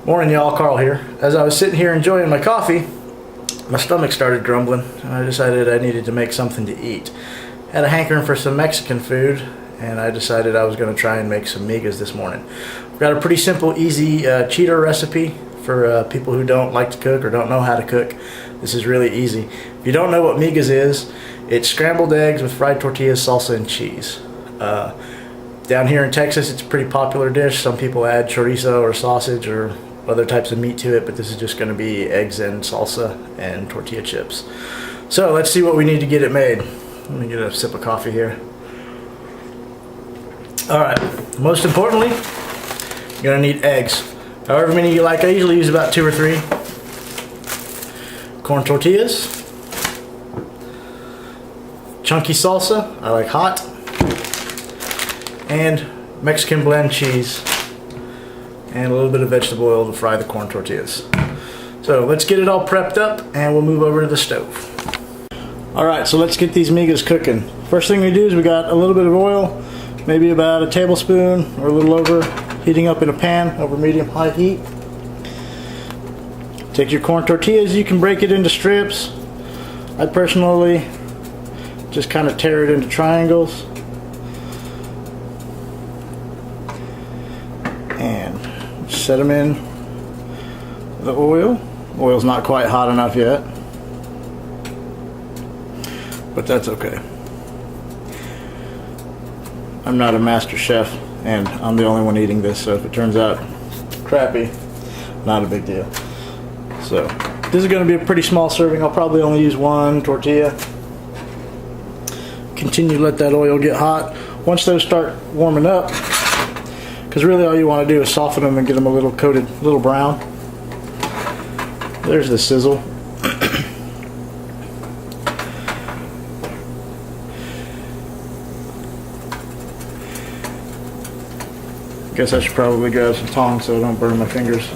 Morning y'all, Carl here. As I was sitting here enjoying my coffee, my stomach started grumbling and I decided I needed to make something to eat. Had a hankering for some Mexican food and I decided I was going to try and make some migas this morning. I've got a pretty simple, easy cheater recipe for people who don't like to cook or don't know how to cook. This is really easy. If you don't know what migas is, it's scrambled eggs with fried tortillas, salsa, and cheese. Down here in Texas, it's a pretty popular dish. Some people add chorizo or sausage or other types of meat to it, but this is just going to be eggs and salsa and tortilla chips. So let's see what we need to get it made. Let me get a sip of coffee here. Alright, most importantly, you're going to need eggs. However many you like. I usually use about 2 or 3. Corn tortillas. Chunky salsa, I like hot. And Mexican blend cheese. And a little bit of vegetable oil to fry the corn tortillas. So let's get it all prepped up and we'll move over to the stove. Alright, so let's get these migas cooking. First thing we do is we got a little bit of oil, maybe about a tablespoon or a little over, heating up in a pan over medium-high heat. Take your corn tortillas, you can break it into strips. I personally just kind of tear it into triangles. And set them in the oil. Oil's not quite hot enough yet, but that's okay. I'm not a master chef and I'm the only one eating this, so if it turns out crappy, not a big deal. So this is going to be a pretty small serving. I'll probably only use 1 tortilla. Continue to let that oil get hot. Once those start warming up, because really all you want to do is soften them and get them a little coated, a little brown. There's the sizzle. Guess I should probably grab some tongs so I don't burn my fingers.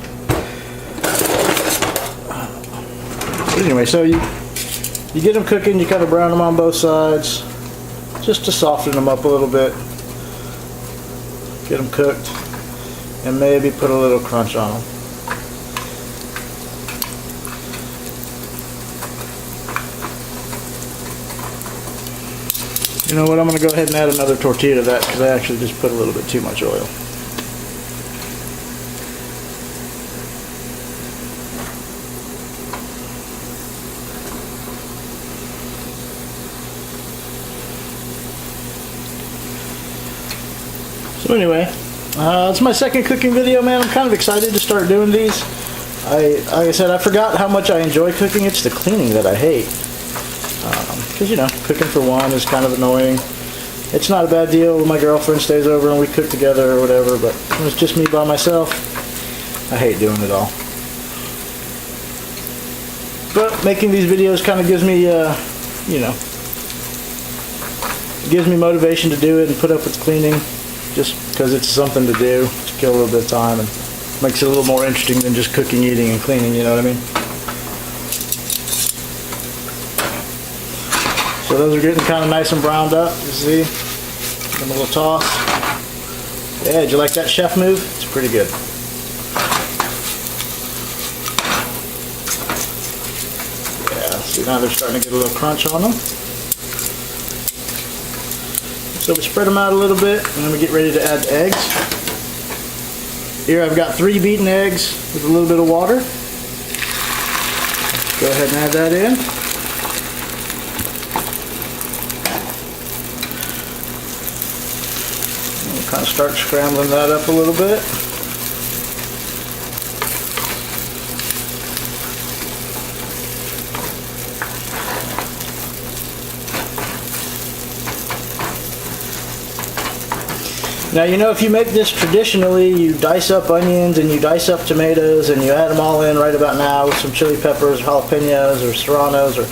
But anyway, so you get them cooking, you kind of brown them on both sides, just to soften them up a little bit. Get them cooked and maybe put a little crunch on them. You know what, I'm going to go ahead and add another tortilla to that because I actually just put a little bit too much oil. So anyway, it's my second cooking video, man. I'm kind of excited to start doing these. Like I said, I forgot how much I enjoy cooking. It's the cleaning that I hate. Because, you know, cooking for one is kind of annoying. It's not a bad deal when my girlfriend stays over and we cook together or whatever, but when it's just me by myself, I hate doing it all. But making these videos kind of gives me, you know, gives me motivation to do it and put up with cleaning. Just because it's something to do, to kill a little bit of time, and makes it a little more interesting than just cooking, eating, and cleaning, you know what I mean? So those are getting kind of nice and browned up, you see? Give them a little toss. Yeah, did you like that chef move? It's pretty good. Yeah, see now they're starting to get a little crunch on them. So we spread them out a little bit and then we get ready to add the eggs. Here I've got 3 beaten eggs with a little bit of water. Let's go ahead and add that in. And we'll kind of start scrambling that up a little bit. Now, you know, if you make this traditionally, you dice up onions and you dice up tomatoes and you add them all in right about now with some chili peppers, jalapenos, or serranos, or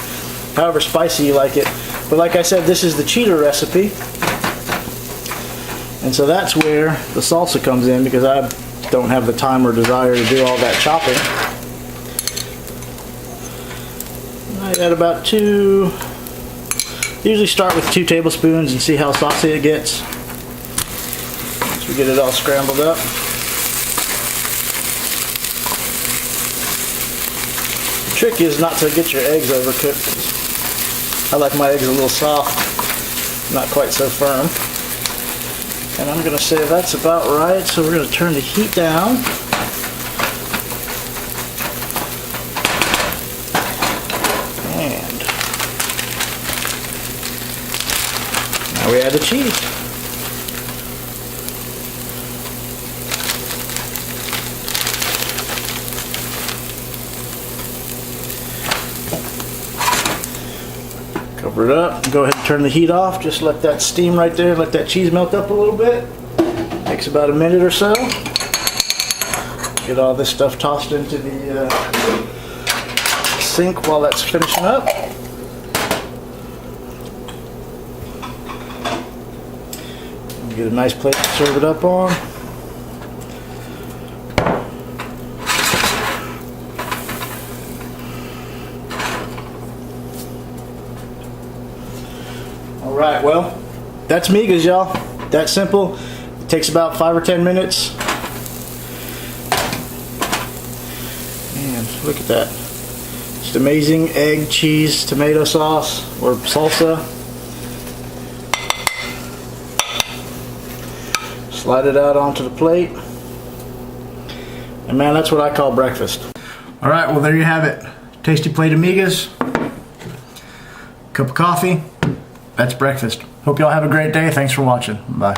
however spicy you like it. But like I said, this is the cheater recipe. And so that's where the salsa comes in, because I don't have the time or desire to do all that chopping. I add about 2, usually start with 2 tablespoons and see how saucy it gets. We get it all scrambled up. trick is not to get your eggs overcooked. I like my eggs a little soft, not quite so firm. And I'm gonna say that's about right, so we're gonna turn the heat down. And now we add the cheese. Cover it up, go ahead and turn the heat off, just let that steam right there, let that cheese melt up a little bit. Takes about a minute or so. Get all this stuff tossed into the sink while that's finishing up. Get a nice plate to serve it up on. Alright, well, that's Migas, y'all. That simple. It takes about 5 or 10 minutes. And look at that. Just amazing egg, cheese, tomato sauce, or salsa. Slide it out onto the plate. And man, that's what I call breakfast. Alright, well there you have it. Tasty plate of Migas. Cup of coffee. That's breakfast. Hope y'all have a great day. Thanks for watching. Bye.